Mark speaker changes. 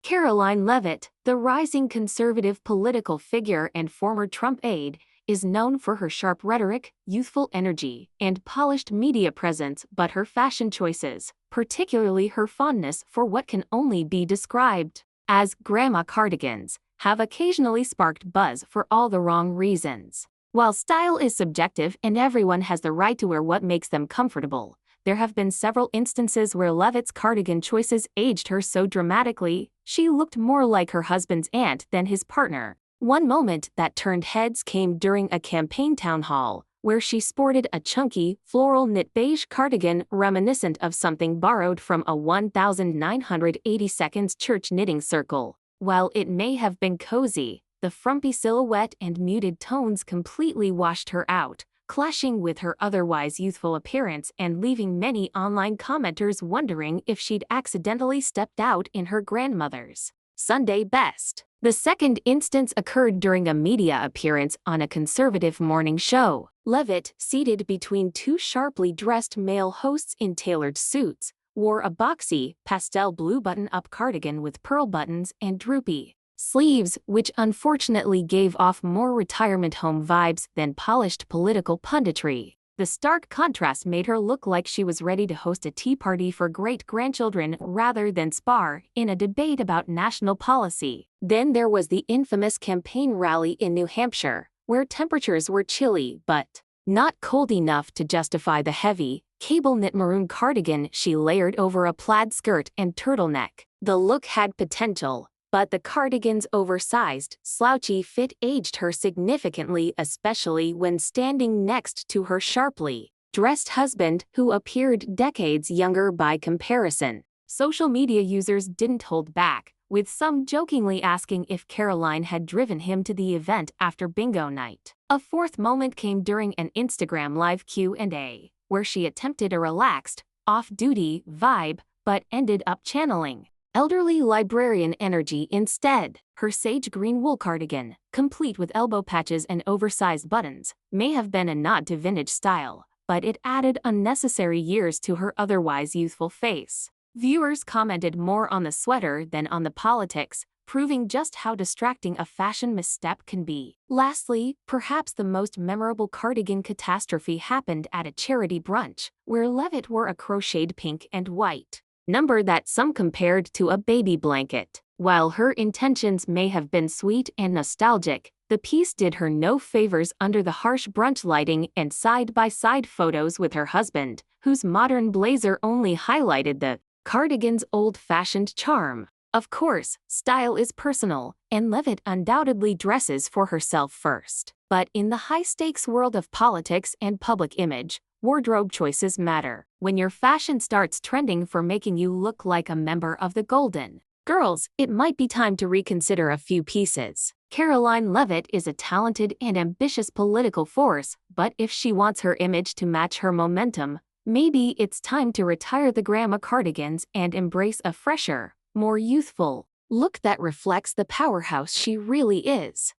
Speaker 1: Karoline Leavitt, the rising conservative political figure and former Trump aide, is known for her sharp rhetoric, youthful energy, and polished media presence, but her fashion choices, particularly her fondness for what can only be described as grandma cardigans, have occasionally sparked buzz for all the wrong reasons. While style is subjective and everyone has the right to wear what makes them comfortable, there have been several instances where Leavitt's cardigan choices aged her so dramatically, she looked more like her husband's aunt than his partner. One moment that turned heads came during a campaign town hall, where she sported a chunky, floral knit beige cardigan reminiscent of something borrowed from a 1982 church knitting circle. While it may have been cozy, the frumpy silhouette and muted tones completely washed her out, clashing with her otherwise youthful appearance and leaving many online commenters wondering if she'd accidentally stepped out in her grandmother's Sunday best. The second instance occurred during a media appearance on a conservative morning show. Leavitt, seated between two sharply dressed male hosts in tailored suits, wore a boxy, pastel blue button-up cardigan with pearl buttons and droopy sleeves, which unfortunately gave off more retirement home vibes than polished political punditry. The stark contrast made her look like she was ready to host a tea party for great-grandchildren rather than spar in a debate about national policy. Then there was the infamous campaign rally in New Hampshire, where temperatures were chilly but not cold enough to justify the heavy, cable-knit maroon cardigan she layered over a plaid skirt and turtleneck. The look had potential, but the cardigan's oversized, slouchy fit aged her significantly, especially when standing next to her sharply dressed husband, who appeared decades younger by comparison. Social media users didn't hold back, with some jokingly asking if Karoline had driven him to the event after bingo night. A fourth moment came during an Instagram Live Q&A, where she attempted a relaxed, off-duty vibe, but ended up channeling elderly librarian energy instead. Her sage green wool cardigan, complete with elbow patches and oversized buttons, may have been a nod to vintage style, but it added unnecessary years to her otherwise youthful face. Viewers commented more on the sweater than on the politics, proving just how distracting a fashion misstep can be. Lastly, perhaps the most memorable cardigan catastrophe happened at a charity brunch, where Leavitt wore a crocheted pink and white number that some compared to a baby blanket. While her intentions may have been sweet and nostalgic, the piece did her no favors under the harsh brunch lighting and side-by-side photos with her husband, whose modern blazer only highlighted the cardigan's old-fashioned charm. Of course, style is personal, and Leavitt undoubtedly dresses for herself first. But in the high-stakes world of politics and public image, wardrobe choices matter. When your fashion starts trending for making you look like a member of the Golden Girls, it might be time to reconsider a few pieces. Karoline Leavitt is a talented and ambitious political force, but if she wants her image to match her momentum, maybe it's time to retire the grandma cardigans and embrace a fresher, more youthful look that reflects the powerhouse she really is.